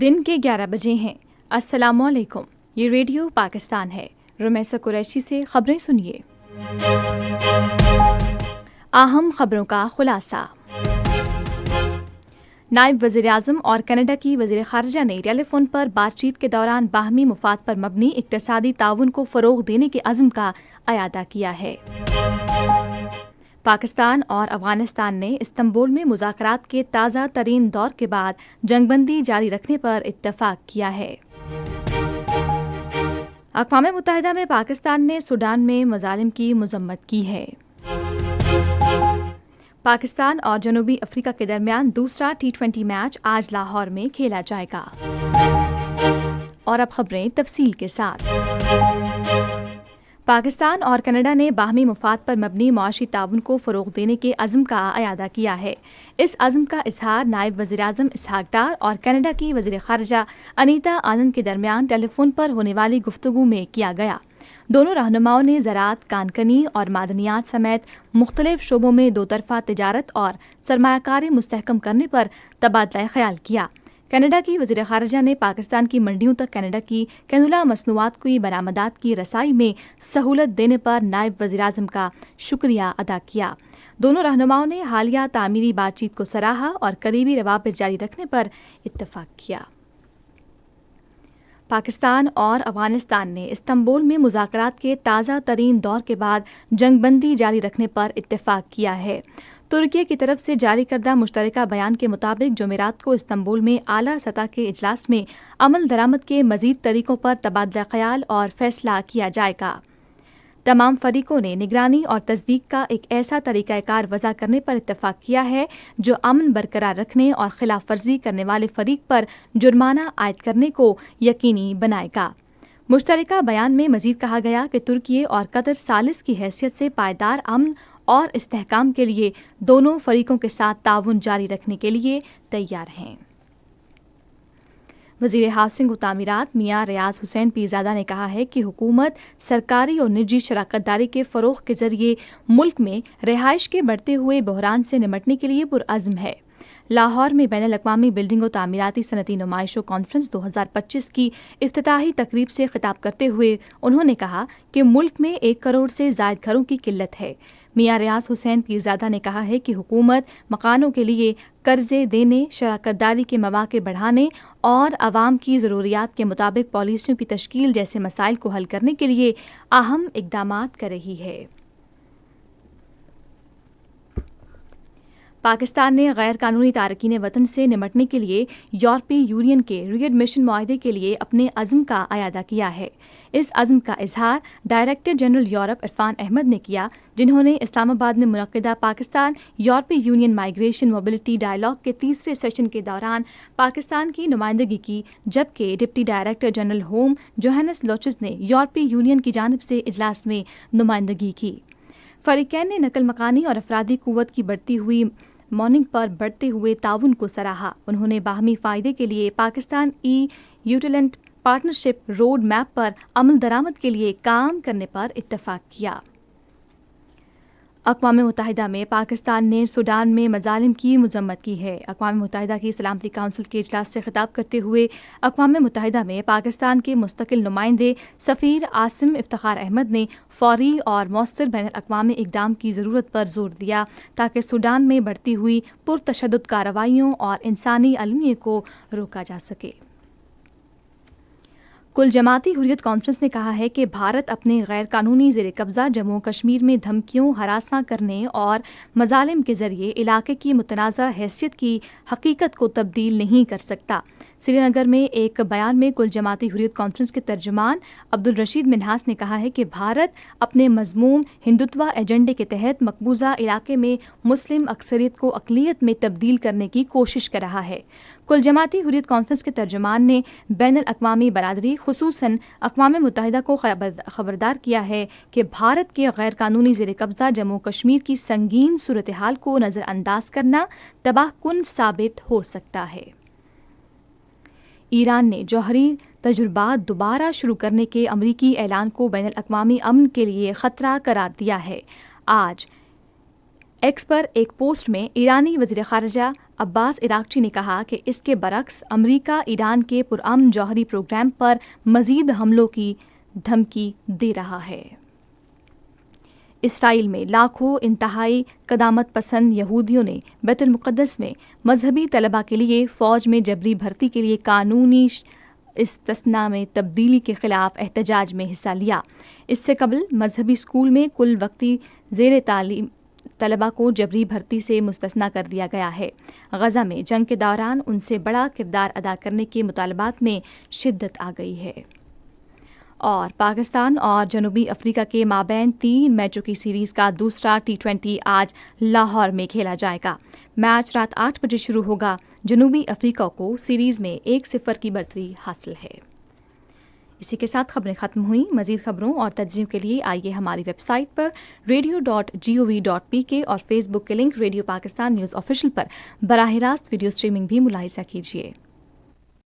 दिन के 11 बजे हैं। अस्सलाम वालेकुम। ये रेडियो पाकिस्तान है। रुमैसा कुरैशी से खबरें सुनिए। अहम खबरों का खुलासा। नायब वज़ीर-ए-आज़म और कनाडा की वज़ीर ख़ारिजा ने टेलीफोन पर बातचीत के दौरान बाहमी मुफाद पर मबनी इक़्तिसादी ताउन को फ़रोग़ देने के अज़्म का अयादा किया है। पाकिस्तान और अफ़ग़ानिस्तान ने इस्तंबुल में मुज़ाकरात के ताज़ा तरीन दौर के बाद जंगबंदी जारी रखने पर इत्तफ़ाक़ किया है। अक़वाम मुत्तहिदा में पाकिस्तान ने सूडान में मज़ालिम की मज़म्मत की है। पाकिस्तान और जनूबी अफ्रीका के दरमियान दूसरा T20 मैच आज लाहौर में खेला जाएगा। और अब खबरें तफसील के साथ। पाकिस्तान और कनाडा ने बाहमी मुफाद पर मबनी मुआशी ताउन को फ़रोग़ देने के अज़्म का अयादा किया है। इस अज़्म का इज़हार नायब वज़ीर-ए-आज़म इसहाक़ डार और कनाडा की वज़ीर ख़ारिजा अनीता आनंद के दरमियान टेलीफोन पर होने वाली गुफ्तगू में किया गया। दोनों रहनुमाओं ने ज़राअत, कानकनी और मादनियात समेत मुख्तलिफ शोबों में दो तरफ़ा तिजारत और सरमायाकारी मुस्तहकम करने पर तबादला ख़याल किया। कनाडा की वज़ीर ख़ारिजा ने पाकिस्तान की मंडियों तक कनाडा की कैनुला मसनूआत की बरामदात की रसाई में सहूलत देने पर नायब वज़ीर-ए-आज़म का शुक्रिया अदा किया। दोनों रहनुमाओं ने हालिया तामीरी बातचीत को सराहा और करीबी रवाबित जारी रखने पर इत्तफ़ाक़ किया। पाकिस्तान और अफ़ग़ानिस्तान ने इस्तंबुल में मुज़ाकरात के ताज़ा तरीन दौर के बाद जंगबंदी जारी रखने पर इत्तफ़ाक़ किया है। तुर्की की तरफ से जारी करदा मुश्तरका बयान के मुताबिक जुमेरात को इस्तंबुल में आला सतह के इजलास में अमल दरामद के मज़ीद तरीक़ों पर तबादला ख़याल और फ़ैसला किया जाएगा। तमाम फ़रीक़ों ने निगरानी और तस्दीक का एक ऐसा तरीक़ाकार वज़ा करने पर इत्तफ़ाक़ किया है जो अमन बरकरार रखने और खिलाफ वर्जी करने वाले फ़रीक़ पर जुर्माना आयद करने को यकीनी बनाएगा। मुश्तरका बयान में मज़ीद कहा गया कि तुर्की और कतर सालिस की हैसियत से पायदार अमन और इस्तेहकाम के लिए दोनों फ़रीक़ों के साथ ताउन जारी रखने के लिए तैयार हैं। वज़ीर हाउसिंग व तामीरात मियां रियाज़ हुसैन पीरज़ादा ने कहा है कि हुकूमत सरकारी और निजी शराकतदारी के फ़रोग़ के ज़रिए मुल्क में रिहाइश के बढ़ते हुए बहरान से निमटने के लिए पुरअज़्म है। लाहौर में बैनुल-अक़वामी बिल्डिंग व तामीराती सनती नुमाइश कॉन्फ्रेंस 2025 की इफ्तिताही तकरीब से खिताब करते हुए उन्होंने कहा कि मुल्क में 1 करोड़ से ज़ायद घरों की किल्लत है। मियां रियाज़ हुसैन पीरज़ादा ने कहा है कि हुकूमत मकानों के लिए कर्ज़े देने, शराकतदारी के मौक़े बढ़ाने और आवाम की ज़रूरियात के मुताबिक पॉलिसियों की तश्कील जैसे मसाइल को हल करने के लिए अहम इक़दामात कर रही है। पाकिस्तान ने गैर कानूनी तारकीन वतन से निमटने के लिए यूरोपीय यूनियन के रीएडमिशन मुआहदे के लिए अपने अज़्म का अयादा किया है। इस अज़्म का इज़हार director general Europe Irfan Ahmed ने किया, जिन्होंने इस्लामाबाद में मुनक़्क़िदा पाकिस्तान यूरोपीय यूनियन माइग्रेशन मोबिलिटी डायलॉग के तीसरे सेशन के दौरान पाकिस्तान की नुमाइंदगी की, जबकि deputy director general home Johannes Lochis ने यूरोपीय यूनियन की जानिब से इजलास में नुमाइंदगी की। फ़रीक़ैन ने नकल मकानी और अफरादी क़ुव्वत की बढ़ती हुई मॉर्निंग पर बढ़ते हुए ताउन को सराहा। उन्होंने बाहमी फ़ायदे के लिए पाकिस्तान यूटिलेंट पार्टनरशिप रोड मैप पर अमल दरामद के लिए काम करने पर इत्तफ़ाक़ किया। अक़वाम मुत्तहिदा में पाकिस्तान ने सूडान में मज़ालिम की मज़म्मत की है। अक़वाम मुत्तहिदा की सलामती काउंसिल के इजलास से खिताब करते हुए अक़वाम मुत्तहिदा में पाकिस्तान के मुस्तकिल नुमाइंदे सफ़ीर आसिम इफ्तिखार अहमद ने फ़ौरी और मौसर बैनुल-अक़वामी इक़दाम की ज़रूरत पर ज़ोर दिया ताकि सूडान में बढ़ती हुई पुरतशद्दुद कार्रवाइयों और इंसानी अलमियत को रोका जा सके। कुल जमाती हुर्रियत कॉन्फ्रेंस ने कहा है कि भारत अपने गैर कानूनी ज़ेर कब्ज़ा जम्मू कश्मीर में धमकियों, हरासा करने और मज़ालिम के ज़रिए इलाके की मुतनाज़ा हैसियत की हकीकत को तब्दील नहीं कर सकता। श्रीनगर में एक बयान में कुल जमाती हुर्रियत कॉन्फ्रेंस के तर्जुमान अब्दुल रशीद मिन्हास ने कहा है कि भारत अपने मज़मूम हिंदुत्व एजेंडे के तहत मकबूजा इलाके में मुस्लिम अक्सरियत को अक़लियत में तब्दील करने की कोशिश कर रहा है। कुल जमाती हुर्रियत कॉन्फ्रेंस के तर्जुमान ने बैनुल-अक़वामी बरादरी ख़ुसूसन अक़वाम मुत्तहिदा को खबरदार किया है कि भारत के गैर कानूनी ज़ेर कब्ज़ा जम्मू कश्मीर की संगीन सूरत हाल को नज़रअंदाज करना तबाहकुन साबित हो सकता है। ईरान ने जौहरी तजुर्बात दोबारा शुरू करने के अमरीकी ऐलान को बैनुल-अक़वामी अमन के लिए ख़तरा करार दिया है। आज एक्स पर एक पोस्ट में ईरानी वज़ीर ख़ारिजा عباس عراقچی نے کہا کہ اس کے برعکس امریکہ ایران کے پرامن جوہری پروگرام پر مزید حملوں کی دھمکی دے رہا ہے۔ اسرائیل میں لاکھوں انتہائی قدامت پسند یہودیوں نے بیت المقدس میں مذہبی طلباء کے لیے فوج میں جبری بھرتی کے لیے قانونی استثناء میں تبدیلی کے خلاف احتجاج میں حصہ لیا۔ اس سے قبل مذہبی اسکول میں کل وقتی زیر تعلیم طلباء کو جبری بھرتی سے مستثنیٰ کر دیا گیا ہے۔ غزہ میں جنگ کے دوران ان سے بڑا کردار ادا کرنے کے مطالبات میں شدت آ گئی ہے۔ اور پاکستان اور جنوبی افریقہ کے مابین 3 میچوں کی سیریز کا دوسرا T20 آج لاہور میں کھیلا جائے گا۔ میچ رات 8 بجے شروع ہوگا۔ جنوبی افریقہ کو سیریز میں 1-0 کی برتری حاصل ہے۔ اسی کے ساتھ خبریں ختم ہوئیں۔ مزید خبروں اور تجزیوں کے لیے آئیے ہماری ویب سائٹ پر radio.gov.pk اور فیس بک کے link radio Pakistan news official پر براہ راست ویڈیو اسٹریمنگ بھی ملاحظہ کیجیے۔